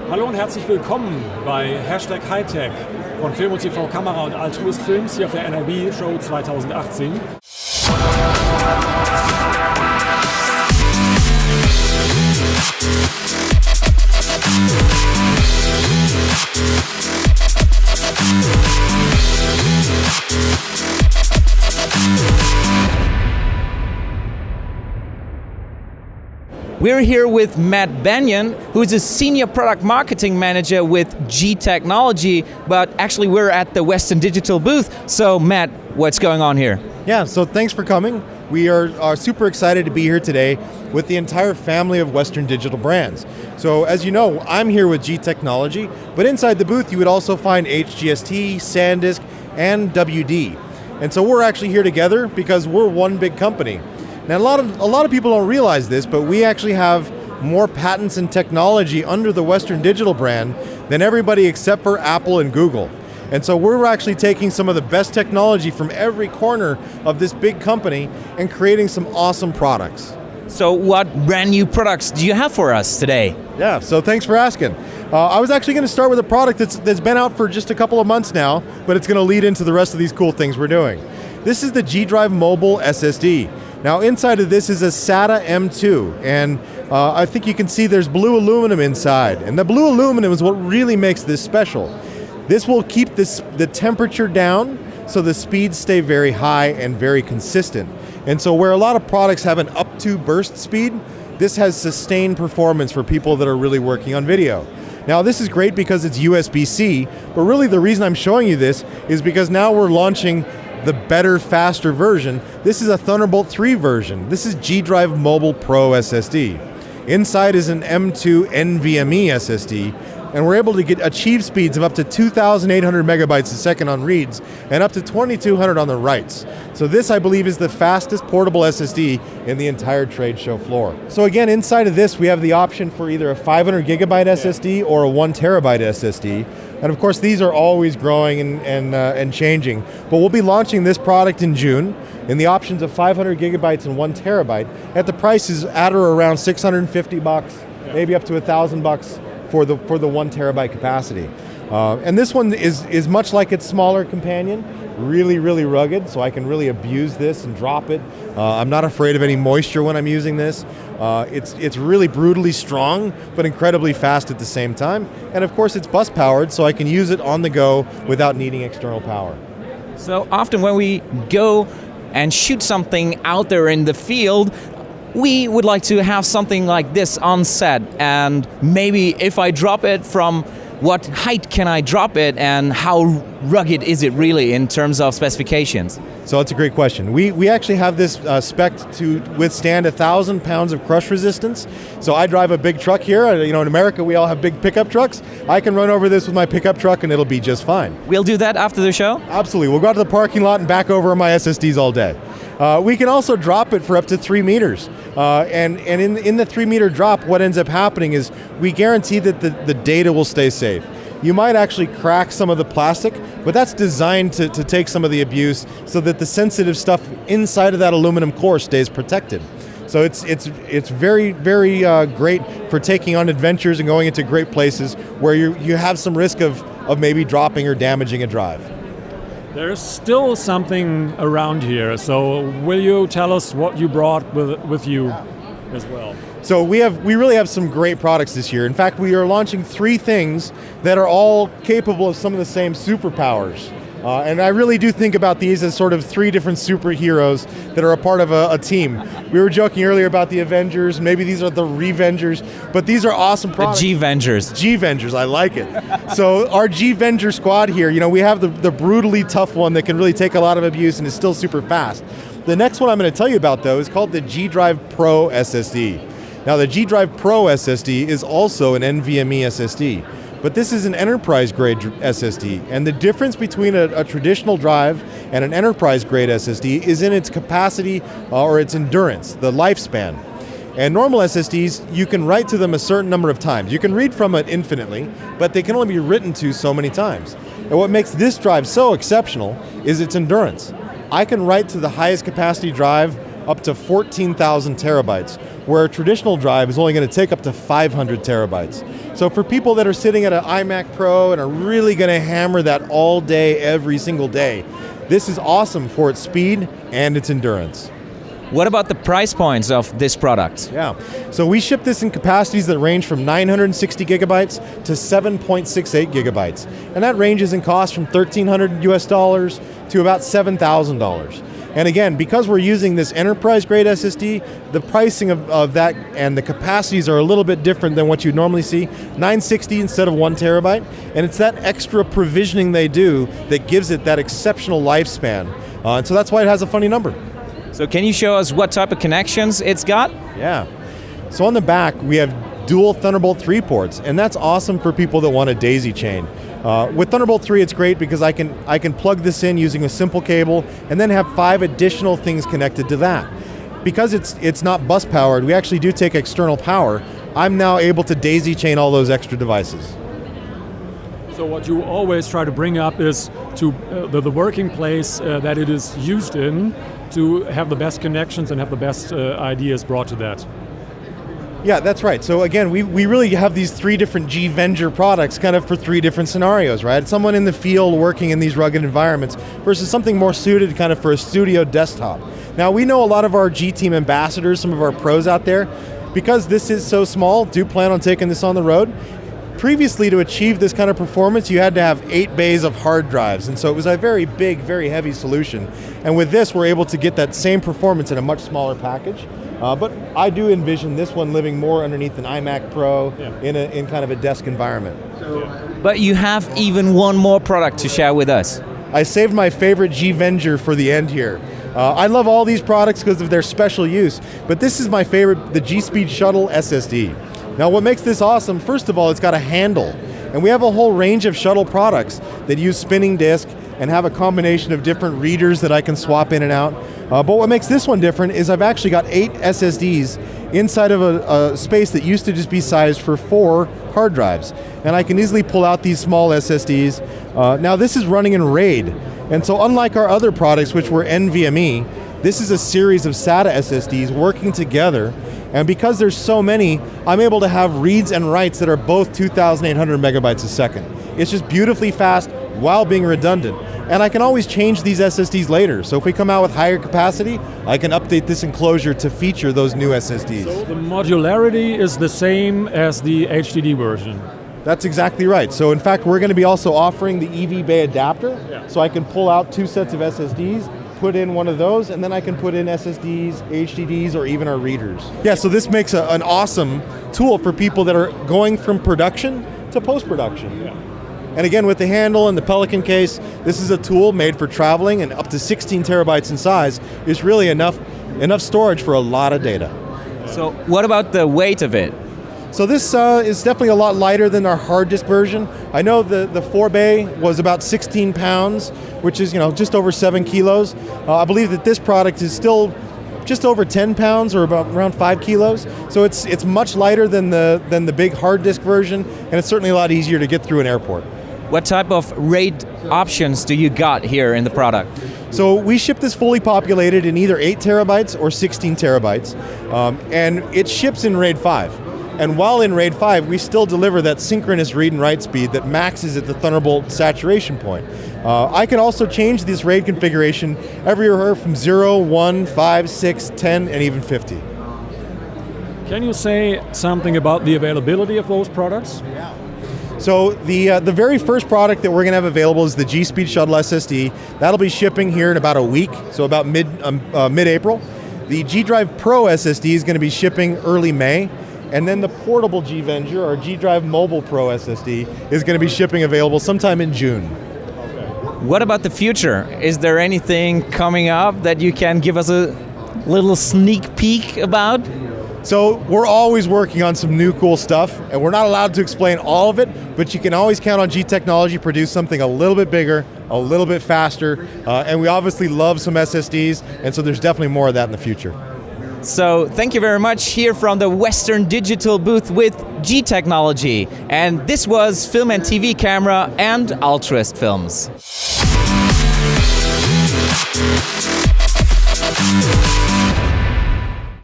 Hallo und herzlich willkommen bei #Hightech von Film und TV Kamera und Altruistfilms hier auf der NRB Show 2018. We're here with Matt Bennion, who is a Senior Product Marketing Manager with G-Technology, but actually we're at the Western Digital booth. So Matt, what's going on here? Yeah, so thanks for coming. We are super excited to be here today with the entire family of Western Digital brands. So as you know, I'm here with G-Technology, but inside the booth you would also find HGST, SanDisk, and WD. And so we're actually here together because we're one big company. Now a lot of people don't realize this, but we actually have more patents and technology under the Western Digital brand than everybody except for Apple and Google. And so we're actually taking some of the best technology from every corner of this big company and creating some awesome products. So what brand new products do you have for us today? Yeah, so thanks for asking. I was actually going to start with a product that's been out for just a couple of months now, but it's going to lead into the rest of these cool things we're doing. This is the G-Drive Mobile SSD. Now inside of this is a SATA M2, and I think you can see there's blue aluminum inside. And the blue aluminum is what really makes this special. This will keep the temperature down so the speeds stay very high and very consistent. And so where a lot of products have an up to burst speed, this has sustained performance for people that are really working on video. Now this is great because it's USB-C, but really the reason I'm showing you this is because now we're launching the better, faster version. This is a Thunderbolt 3 version. This is G-Drive Mobile Pro SSD. Inside is an M2 NVMe SSD, and we're able to achieve speeds of up to 2,800 megabytes a second on reads and up to 2,200 on the writes. So this, I believe, is the fastest portable SSD in the entire trade show floor. So again, inside of this, we have the option for either a 500 gigabyte SSD or a 1 terabyte SSD. And of course, these are always growing and changing. But we'll be launching this product in June in the options of 500 gigabytes and 1 terabyte at the prices at or around $650, maybe up to $1,000 for the 1 terabyte capacity. And this one is much like its smaller companion, really, really rugged, so I can really abuse this and drop it. I'm not afraid of any moisture when I'm using this. It's really brutally strong, but incredibly fast at the same time. And of course it's bus powered, so I can use it on the go without needing external power. So often when we go and shoot something out there in the field, we would like to have something like this on set, and maybe if I drop it, from what height can I drop it, and how rugged is it really in terms of specifications? So that's a great question. We actually have this spec to withstand 1,000 pounds of crush resistance. So I drive a big truck here. You know, in America we all have big pickup trucks. I can run over this with my pickup truck and it'll be just fine. We'll do that after the show? Absolutely. We'll go out to the parking lot and back over on my SSDs all day. We can also drop it for up to 3 meters. And in the 3 meter drop, what ends up happening is we guarantee that the data will stay safe. You might actually crack some of the plastic, but that's designed to take some of the abuse so that the sensitive stuff inside of that aluminum core stays protected. So it's very, very great for taking on adventures and going into great places where you have some risk of maybe dropping or damaging a drive. There's still something around here, so will you tell us what you brought with you as well? So we really have some great products this year. In fact, we are launching 3 things that are all capable of some of the same superpowers. And I really do think about these as sort of 3 different superheroes that are a part of a team. We were joking earlier about the Avengers, maybe these are the Revengers, but these are awesome products. The G-Vengers. G-Vengers, I like it. So our G-Venger squad here, you know, we have the brutally tough one that can really take a lot of abuse and is still super fast. The next one I'm going to tell you about, though, is called the G-Drive Pro SSD. Now the G-Drive Pro SSD is also an NVMe SSD, but this is an enterprise-grade SSD, and the difference between a traditional drive and an enterprise-grade SSD is in its capacity or its endurance, the lifespan. And normal SSDs, you can write to them a certain number of times. You can read from it infinitely, but they can only be written to so many times. And what makes this drive so exceptional is its endurance. I can write to the highest capacity drive up to 14,000 terabytes, where a traditional drive is only going to take up to 500 terabytes. So for people that are sitting at an iMac Pro and are really going to hammer that all day, every single day, this is awesome for its speed and its endurance. What about the price points of this product? Yeah, so we ship this in capacities that range from 960 gigabytes to 7.68 gigabytes. And that ranges in cost from $1,300 US to about $7,000. And again, because we're using this enterprise grade SSD, the pricing of that and the capacities are a little bit different than what you normally see. 960 instead of 1 terabyte, and it's that extra provisioning they do that gives it that exceptional lifespan. And so that's why it has a funny number. So can you show us what type of connections it's got? Yeah. So on the back, we have dual Thunderbolt 3 ports, and that's awesome for people that want a daisy chain. With Thunderbolt 3, it's great because I can plug this in using a simple cable and then have 5 additional things connected to that. Because it's not bus powered, we actually do take external power. I'm now able to daisy chain all those extra devices. So what you always try to bring up is to the working place that it is used in, to have the best connections and have the best ideas brought to that. Yeah, that's right. So again, we really have these 3 different G-Venger products kind of for 3 different scenarios, right? Someone in the field working in these rugged environments versus something more suited kind of for a studio desktop. Now we know a lot of our G-Team ambassadors, some of our pros out there, because this is so small, do plan on taking this on the road. Previously, to achieve this kind of performance, you had to have 8 bays of hard drives, and so it was a very big, very heavy solution. And with this, we're able to get that same performance in a much smaller package. But I do envision this one living more underneath an iMac Pro in kind of a desk environment. But you have even one more product to share with us. I saved my favorite G-Venger for the end here. I love all these products because of their special use, but this is my favorite, the Speed Shuttle Ssd. Now what makes this awesome, first of all, it's got a handle. And we have a whole range of shuttle products that use spinning disk and have a combination of different readers that I can swap in and out. But what makes this one different is I've actually got 8 SSDs inside of a space that used to just be sized for 4 hard drives. And I can easily pull out these small SSDs. Now this is running in RAID. And so unlike our other products, which were NVMe, this is a series of SATA SSDs working together. And because there's so many, I'm able to have reads and writes that are both 2,800 megabytes a second. It's just beautifully fast while being redundant. And I can always change these SSDs later. So if we come out with higher capacity, I can update this enclosure to feature those new SSDs. So the modularity is the same as the HDD version. That's exactly right. So in fact, we're going to be also offering the EV Bay adapter. Yeah. So I can pull out 2 sets of SSDs, put in one of those, and then I can put in SSDs, HDDs, or even our readers. Yeah, so this makes an awesome tool for people that are going from production to post-production. Yeah. And again, with the handle and the Pelican case, this is a tool made for traveling, and up to 16 terabytes in size is really enough storage for a lot of data. So what about the weight of it? So this is definitely a lot lighter than our hard disk version. I know the 4-bay was about 16 pounds, which is just over 7 kilos. I believe that this product is still just over 10 pounds or about around 5 kilos. So it's much lighter than the big hard disk version, and it's certainly a lot easier to get through an airport. What type of RAID options do you got here in the product? So we ship this fully populated in either 8 terabytes or 16 terabytes, and it ships in RAID 5. And while in RAID 5, we still deliver that synchronous read and write speed that maxes at the Thunderbolt saturation point. I can also change this RAID configuration everywhere from 0, 1, 5, 6, 10, and even 50. Can you say something about the availability of those products? So the very first product that we're going to have available is the Speed Shuttle Ssd. That'll be shipping here in about a week, so about mid-April. The G-Drive Pro SSD is going to be shipping early May. And then the portable G-Venger, or G-Drive Mobile Pro SSD, is going to be shipping available sometime in June. What about the future? Is there anything coming up that you can give us a little sneak peek about? So we're always working on some new cool stuff, and we're not allowed to explain all of it, but you can always count on G-Technology to produce something a little bit bigger, a little bit faster, and we obviously love some SSDs, and so there's definitely more of that in the future. So thank you very much here from the Western Digital booth with G-Technology. And this was Film and TV Camera and Altruistfilms.